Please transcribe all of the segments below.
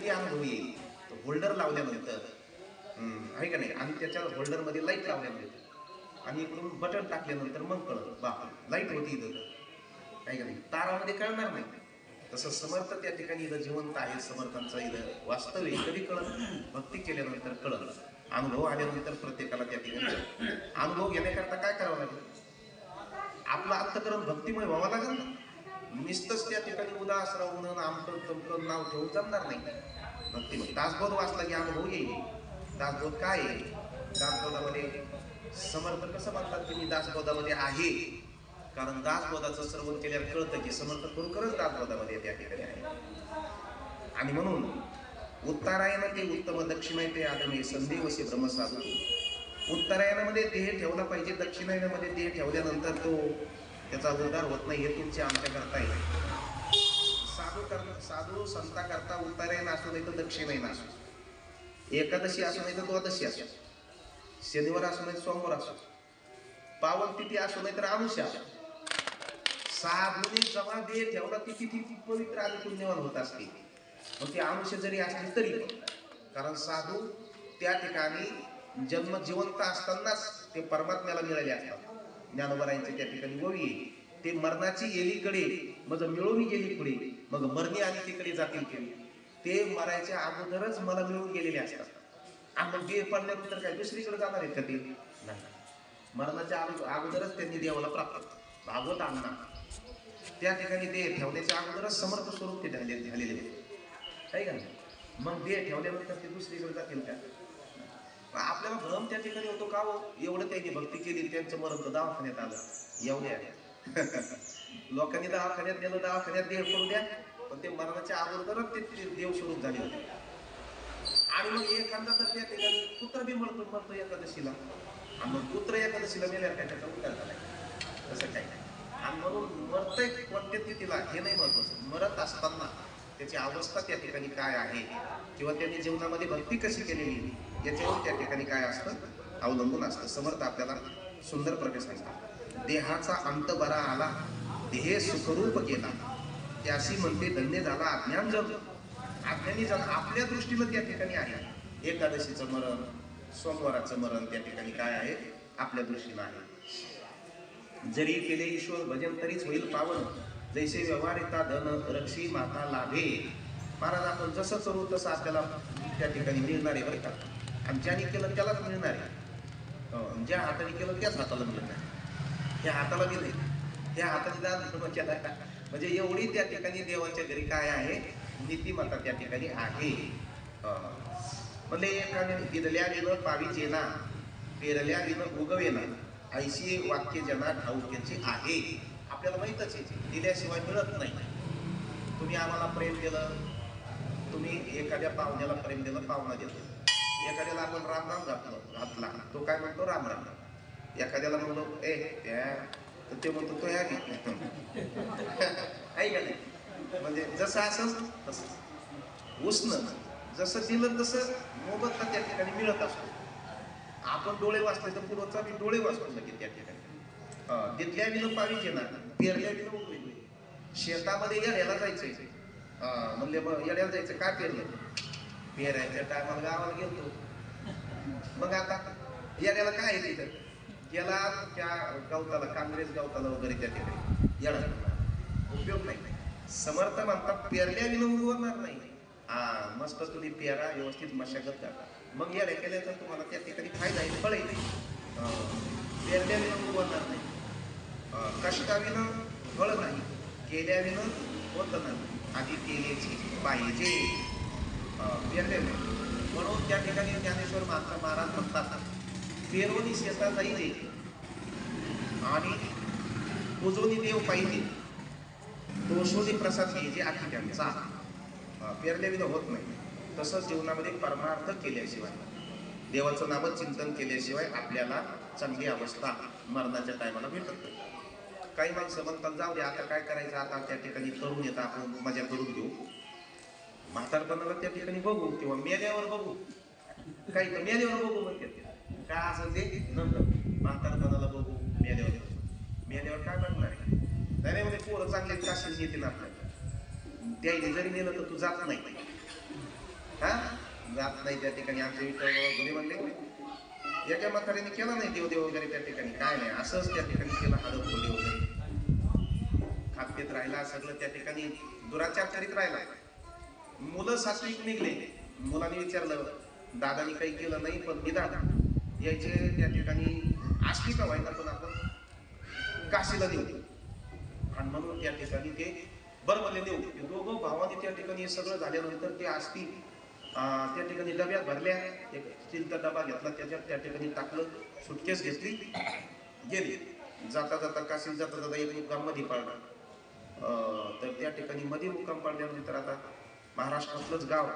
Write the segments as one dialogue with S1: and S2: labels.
S1: किती अनुभव येईल. तो होल्डर लावल्यानंतर आहे का नाही, आणि त्याच्या होल्डरमध्ये लाईट लावल्यानंतर आणि इकडून बटन टाकल्यानंतर मग कळत बाप लाईट होती इथं, आहे का नाही, तारामध्ये कळणार नाही. तसं समर्थ त्या ठिकाणी इथं जिवंत आहे, समर्थांचं इथं वास्तव्य कधी कळत, भक्ती केल्यानंतर कळत, अनुभव आल्यानंतर प्रत्येकाला त्या ठिकाणी अनुभव घेण्याकरता काय करावं लागेल, आपलं अंतकरण भक्तिमय व्हावं लागेल ना. नुसतंच त्या ठिकाणी उदास राहून आमकं तमकं नाव ठेवून जमणार नाही. भक्तिमय दासबोध वाचला की अनुभव येईल. दासबोध काय आहे, दासबोधामध्ये समर्थ कसं म्हणतात की मी दासबोधामध्ये आहे, कारण दासबोधाचं श्रवण केल्यावर कळतं की समर्थ खरोखरच दासबोधामध्ये त्या ठिकाणी आहे. आणि म्हणून उत्तरायण ते उत्तम, दक्षिणाय ते आदमे, संदेवसे ब्रह्मसाधू. उत्तरायणामध्ये देह ठेवला पाहिजे, दक्षिणायनामध्ये देह ठेवल्यानंतर तो त्याचा उद्धार होत नाही. हे तुमचे आमच्या करता येईल. साधू संता करता उत्तरायण असू नाही तर दक्षिणायन असू, एकादशी असू नाही तर द्वादशी असू, शनिवार असू नाही सोमवार असू, पावन तिथी असू नाही तर अमावस्या असू, साधूने जेव्हा देह ठेवला ती तिथी पवित्र आणि पुण्यवान होत असते. मग ती अमावस्या जरी असली तरी पण, कारण साधू त्या ठिकाणी जन्म जिवंत असतानाच ते परमात्म्याला मिळाले असतात. ज्ञानोबरायांचे त्या ठिकाणी ओवी, ते मरणाची येलीकडे मग मिळून गेली पुढे, मग मरणी आणि तिकडे जातील केली, ते मरायच्या अगोदरच मला मिळून गेलेले असतात. आणि मग देह पडल्यानंतर काय दुसरीकडे जाणार आहेत का ते, नाही, मरणाच्या अगोदरच त्यांनी देवाला प्राप्त भागवत आणणार. त्या ठिकाणी देह ठेवण्याच्या अगोदरच समर्थ स्वरूप ते झालेले आहे का नाही. मग देह ठेवल्यानंतर ते दुसरीकडे जातील का. आपल्याला भ्रम त्या ठिकाणी होतो का हो, एवढं त्यांनी भक्ती केली, त्यांचं मरण तर दवाखान्यात आलं एवढ्या लोकांनी दवाखान्यात नेलं, दवाखान्यात देह करू द्या, पण ते मरणाच्या अगोदरच ते देव स्वरूप झाले होते. आणि मग एखादा तर त्या ठिकाणी पुत्र बी मरतो एकादशीला, आणि मग पुत्र एकादशीला मेल्यावर काय त्याचा उद्धार झालाय, तसं काही नाही. आणि म्हणून मरतय कोणत्या तिथीला हे नाही महत्वाचं, मरत असताना त्याची अवस्था त्या ठिकाणी काय आहे, किंवा त्यांनी जीवनामध्ये भक्ती कशी केलेली याच्यावर त्या ठिकाणी काय असतं अवलंबून असतं. समर्थ आपल्याला सुंदर प्रकारे सांगतात, देहाचा अंत बरा आला, देह सुखरूप गेला, त्याशी म्हणते धन्य झाला अज्ञान जग. अज्ञानी जग आपल्या दृष्टीनं त्या ठिकाणी आहे. एकादशीचं मरण, सोमवाराचं मरण त्या ठिकाणी काय आहे, आपल्या दृष्टीनं आहे. जरी केले ईश्वर भजन तरीच होईल पावन, जैसे व्यवहारिता धन रक्षी माता लाभे. महाराज आपण जसं करू तसं आपल्याला त्या ठिकाणी मिळणार आहे बरं का. आणि ज्याने केलं त्यालाच मिळणार आहे, ज्या हाताने केलं त्याच हाताला मिळणार. ह्या हाताला गेले, ह्या हाताने दान केला, म्हणजे एवढी त्या ठिकाणी देवाच्या घरी काय आहे, नीतिमत्ता त्या ठिकाणी आहे. म्हणजे एखाद्या दिदल्या विनं पावीचे ना, पेरल्या विनं उगवेना, ऐशी वाक्य जना ठाऊक्याचे आहे. आपल्याला माहीतच आहे, दिल्याशिवाय मिळत नाही. तुम्ही आम्हाला प्रेम केलं, तुम्ही एखाद्या पाहुण्याला प्रेम दिलं, पाहुणा देतो. एखाद्याला आपण राम घातला, तो काय म्हणतो राम राम. एखाद्याला म्हणलो ए त्या, तर ते म्हणतो तो ह्या आहे का नाही. म्हणजे जसं असं तसं उष्ण, जसं दिलं तसं मोबदला त्या ठिकाणी मिळत असतो. आपण डोळे वाचले तर पूर्वचा मी डोळे वाचतो लगेच त्या ठिकाणी. तिथल्या विनं पावीचे ना, पेरल्या विनं उगवे. शेतामध्ये येड्याला जायचंय, म्हणले मग येड्याला जायचं काय पेरलं, पेरायच्या टायमाला गावाला गेलतो. मग आता येड्याला काय आहे तिथं, गेला त्या गवताला, काँग्रेस गवताला वगैरे त्या ठिकाणी येडा उपयोग नाही. समर्थ म्हणतात पेरल्या विनं उगवणार नाही. मस्त तुम्ही पेरा, व्यवस्थित मशागत करा, मग येड्या केल्याचा तुम्हाला त्या ठिकाणी फायदा आहे, फळ आहे. पेरल्या विनं उगवणार नाही, कष्टाविनं फळ नाही, केल्याविनं होत नाही, आधी केल्याची पाहिजे, पेरले नाही. म्हणून त्या ठिकाणी ज्ञानेश्वर महाराज म्हणतात, पेरवणी शेता जाईल आणि पूजोनी देव पाहिजे, दोषोनी प्रसाद घ्यायचे आखी त्यांचा. पेरल्या विनं होत नाही. तसंच जीवनामध्ये परमार्थ केल्याशिवाय, देवाचं नाम चिंतन केल्याशिवाय आपल्याला चांगली अवस्था मरणाच्या टायमाला भेटत नाही. काही माणसं म्हणतात जाऊ दे आता काय करायचं, आता त्या ठिकाणी तरुण येतं आपण मजा करून घेऊ, म्हातारपणाला त्या ठिकाणी बघू किंवा मेल्यावर बघू, काही तर मेल्यावर बघू म्हणते. काय असं ते नंतर म्हातारपणाला बघू, मेल्यावर बघू. मेल्यावर काय बघणार आहे, नाही म्हणजे पोरं चांगले काशील येतील आपल्याला, द्यायला जरी नेलं तर तू जात नाही. जात नाही त्या ठिकाणी. आमचे विठ्ठल गुरु म्हणले याच्या म्हातारीने केला नाही देवदेव वगैरे त्या ठिकाणी, काय नाही असंच त्या ठिकाणी केला हळद फोडे वगैरे खात पेत राहिला, सगळं त्या ठिकाणी दुराचार करीत राहिला. मुलं सात्विक निघले. मुलांनी विचारलं दादानी काही केलं नाही पण निदान यायचे त्या ठिकाणी आष्टी का व्हायला पण आपण काशीला देऊ. आणि म्हणून त्या ठिकाणी ते बरं म्हणले देऊ. दोघं भावाने त्या ठिकाणी हे सगळं झाल्यानंतर ते आष्टी त्या ठिकाणी डब्यात भरल्या. एक स्टीलचा डबा घेतला, त्याच्यात त्या ठिकाणी टाकलं, सुटकेस घेतली, गेली. जाता जाता काशीला जाता जाता एक मुक्काम मध्ये पाडला. तर त्या ठिकाणी मध्ये मुक्काम पाडल्यानंतर आता महाराष्ट्रातलंच गाव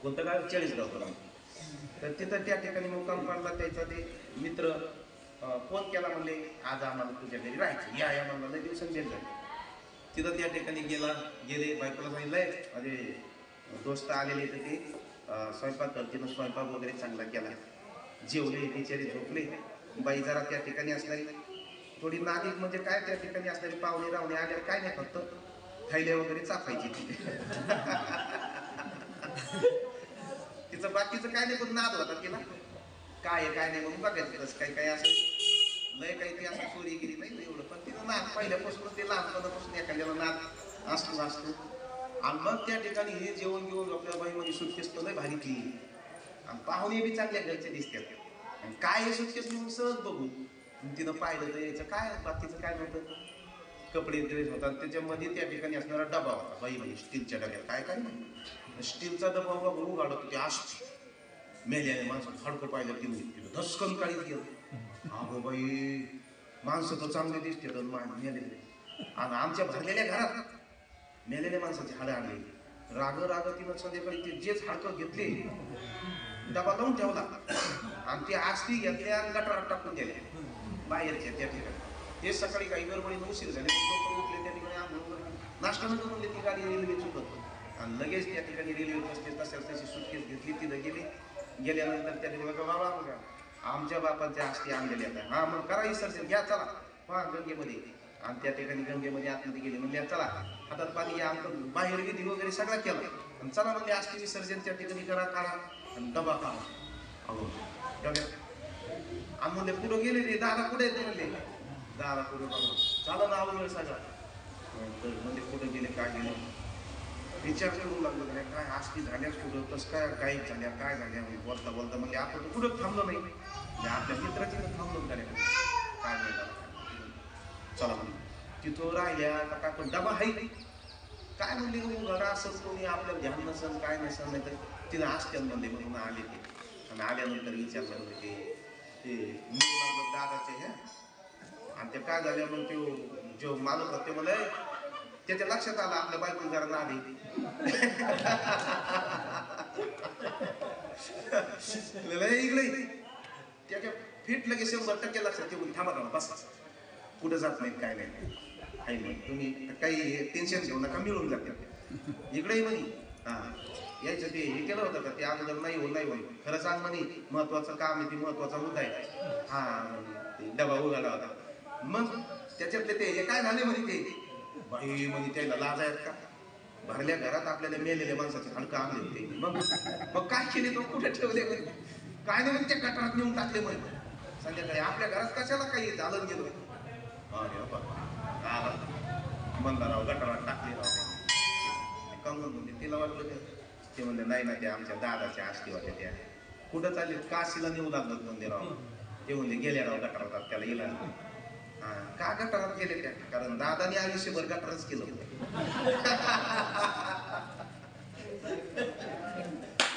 S1: कोणतं गाव, 40 गाव होतं. तर तिथं त्या ठिकाणी मुक्काम पाडला. त्याचा ते मित्र फोन केला, म्हणले आज आम्हाला तुझ्या घरी राहायचं, या या म्हणला. लय दिवसांनी भेट झाली. तिथं त्या ठिकाणी गेले. बायकोला सांगितलंय माझे दोस्त आलेले तर ते स्वयंपाक करते, स्वयंपाक वगैरे चांगला केला. जेवले, बिचारे झोपले. बाई जरा त्या ठिकाणी असणारी थोडी नादिक, म्हणजे काय त्या ठिकाणी असणारी पाहुणे रावणे आले काय नाही, फक्त थैले वगैरे चापायची तिचं बाकीचं काय नाही, पण नाद होता तिला. काय काय नाही म्हणून बघायचं कसं काही काही असं लय काही ती असं चोरीगिरी नाही एवढं, पण तिथं नाद पहिल्यापासून ते लहानपणापासून एखाद्याला नाद असतो. आणि मग त्या ठिकाणी हे जेवण घेऊन आपल्या बाईमध्ये सुटकेस तर लय भारी ती, आणि पाहुणे बी चांगल्या घरचे दिसतात. आणि काय हे सुटकेस म्हणून सहज बघू तिनं पाहिलं तर यायचं काय बाकीचं काय नव्हतं, कपडे ड्रेस होतात. त्याच्यामध्ये त्या ठिकाणी असणारा डबा होता बाई म्हणजे स्टीलच्या डब्यात. काय काय नाही, स्टीलचा डबा बघू गाडत होते आष्टी. मेल्याने माणसं फाडकं पाहिलं की तिथं धस्कन काढीत गेलं. अगो बाई माणसं तर चांगले दिसते तर मेलेले. आणि आमच्या भरलेल्या घरात मेलेल्या माणसाची हाडं आणली. राग तिनं संध्याकाळी ते जेच हाडकं घेतले, डबा लावून ठेवला आणि ते आष्टी घेतल्या आणि गटारात टाकून गेल्या बाहेरच्या त्या ठिकाणी. ते सकाळी काही गडबडीने उशीर झाले, उठले त्या ठिकाणी आंघोळ नाश्ता नको म्हणले, ती गाडी रेल्वे चुकत आणि लगेच त्या ठिकाणी रेल्वे बसले. तशी सुटकेस घेतली, तिथं गेल्यानंतर त्या ठिकाणी बाबा बघा आमच्या बापाच्या आष्टी आणलेल्या आता, हा मग करा विसर्जन घ्या चला हा गंगेमध्ये. आणि त्या ठिकाणी गंगेमध्ये आतमध्ये गेले. म्हणजे चला हातात पाणी घ्या, आमचं बाहेर विधी वगैरे सगळा केला आणि चला म्हणजे आष्टी विसर्जन त्या ठिकाणी करा आणि डबा खावा. अहो डब्यात आणि म्हणले पुढं गेले रे दादा कुठे येते म्हणले, दादा पुढे बघा चाला ना आवड सगळा. तर म्हणजे कुठं गेले काय गेले विचार करू लागलो, काय आष्टी झाल्यास कुठं कसं काय गायब झाल्या काय झाल्या बोलता बोलता. म्हणजे आपण कुठं थांबलो नाही, आपल्या मित्राची तर थांबलो झाल्या काय नाही. चला म्हणून तिथं राहिल्या का काय पण डबा आहे काय म्हणले घरा असंच कोणी आपल्याला ध्यान नसेल काय नसेल, नाही तर तिला आष्टी म्हणले म्हणून आले ते. आणि आल्यानंतर विचारलं म्हणजे ते दादाचे ह्या आणि ते काय झालं मग ते जो मालक होते मला त्याच्या लक्षात आलं आपल्या बायको जरा नादी इकडे त्याच्या फिट लगेच 100% लक्षात ठेवून थांबा बस कुठं जात नाहीत काय नाही आहे मग तुम्ही काही टेन्शन घेऊ नका मिळून जाते इकडे म्हणे. हा यायचं ते हे केलं होतं का ते अगोदर नाही होईल खरं सांग म्हणे महत्वाचं काम आहे, ते महत्वाचा मुद्दा आहे. हा ते डबा उघडला होता मग त्याच्यातले ते काय झाले म्हणे ते बाई म्हणे त्याला लाज आहेत का, भरल्या घरात आपल्याला मेलेल्या माणसाचे हाडकं आणले होते. मग काय केले तो कुठे ठेवले म्हणे, काय नाही म्हणे त्या गटारात नेऊन टाकले म्हणे. संध्याकाळी आपल्या घरात कशाला काही झालं गेलो म्हणला राव गटारात टाकले राव कंगन म्हणजे तिला वाटलं ते म्हणले नाही ना त्या आमच्या दादाच्या आष्टी होत्या त्या कुठं चालले काशीला नेऊ लागलं म्हणजे राव. ते म्हणजे गेल्या राव गटारात त्याला इलाज नाही. हा का गटारात गेले त्या कारण दादाने आयुष्यभर गटारच केलं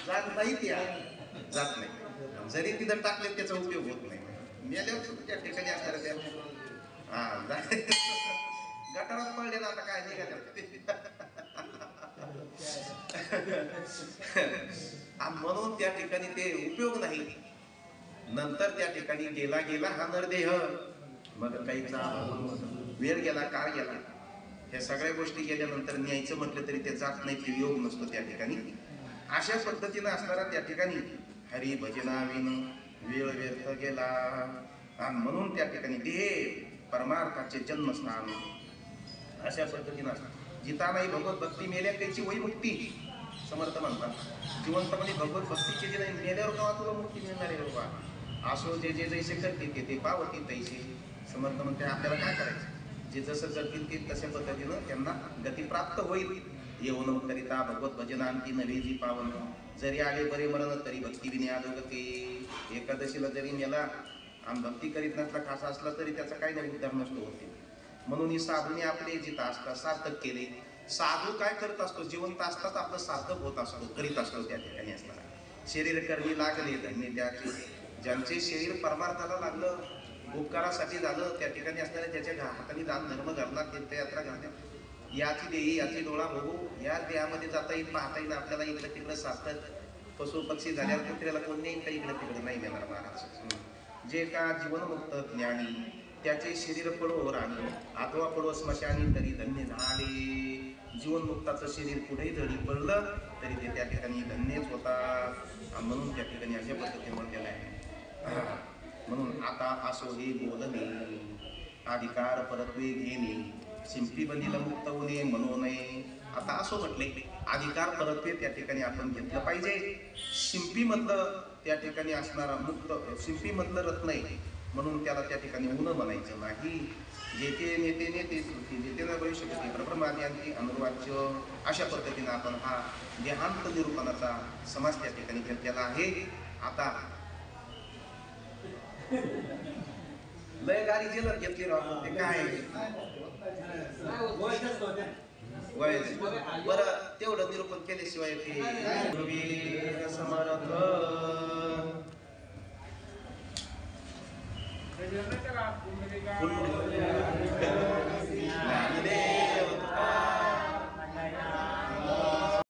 S1: जात नाही त्या जात नाही जरी तिथं टाकले त्याचा उपयोग होत नाही. मेल्यावर त्या ठिकाणी असणार त्या हा गटारात पडले ना आता काय निघाल्या म्हणून त्या ठिकाणी ते उपयोग नाही. नंतर त्या ठिकाणी गेला हा नरदेह मग काहीचा वेळ गेला काळ गेला ह्या सगळ्या गोष्टी गेल्यानंतर न्यायचं म्हटलं तरी ते जात नाही, ते योग नसतो त्या ठिकाणी. अशा पद्धतीनं असणारा त्या ठिकाणी हरी भजनाविन वेळ व्यर्थ गेला आणि म्हणून त्या ठिकाणी देह परमार्थाचे जन्मस्थान अशा पद्धतीनं असतात. जिता नाही भगवत भक्ती मेल्या त्याची वैमुक्ती समर्थ म्हणतात जिवंतपणे भगवत भक्तीचे जे नाही मेल्यावर केव्हा तुला मुक्ती मिळणार आहे बाबा. असो जे जे जैसे करतील ते पावती तैसे. समर्थ म्हणते आपल्याला काय करायचं, जे जसं करतील ते तशा पद्धतीनं त्यांना गती प्राप्त होईल. येऊन करिता भगवत भजनांती नवे जी पावन, जरी आले बरे मरण तरी भक्ती विनयादोगती. एकादशीला जरी मेला आणि भक्ती करीत नसला खासा असला तरी त्याचा काही नाही उद्धार नसतो होते. म्हणून ही साधूने आपले जिथं असतात सार्थक केले. साधू काय करत असतो, जिवंत असतात आपलं सार्थक होत असतो, करीत असतो त्या ठिकाणी असताना. शरीर कर्मी लागले धन्य त्याचे, ज्यांचे शरीर परमार्थाला लागलं उपकारासाठी झालं त्या ठिकाणी असणाऱ्या त्याच्या हाताने दान धर्म घालला तीर्थयात्रा घालल्या. याची देही याची डोळा बघू या देहामध्ये जाता येईल पाहता येईल आपल्याला. इकडे तिकडे सार्थक पशु पक्षी झाल्यावर कुत्र्याला कोण नेईल का इकडे तिकडे नाही नेणार महाराज. जे का जीवनमुक्त ज्ञानी त्याचे शरीर पडो राणी, अथवा पडो स्मशानी तरी धन्य झाले. जीवनमुक्ताचं शरीर कुठेही जरी पडलं तरी ते त्या ठिकाणी धन्यच होतात. म्हणून त्या ठिकाणी अशा पद्धतीने म्हटलेलं आहे. म्हणून आता असो हे बोलणे, अधिकार परत्वे घेणे, शिंपी बंदीला मुक्त होणे म्हणू नये. आता असो म्हटले अधिकार परत्वे त्या ठिकाणी आपण घेतलं पाहिजे. शिंपी मधलं त्या ठिकाणी असणारा मुक्त, शिंपी मधलं रत्न आहे म्हणून त्याला त्या ठिकाणी ऊन म्हणायचं नाही. जेथे नेते नेते जेथे न बळी शकते प्रब्रह्माद्यांची अनुवाच्य. अशा पद्धतीने आपण हा देहांत निरूपणाचा समाज त्या ठिकाणी घेतलेला आहे. आता लय गाडी जेलर घेतली राहतो ते काय वय बरं तेवढं निरूपण केल्याशिवाय ते समर्थ पुंडलिक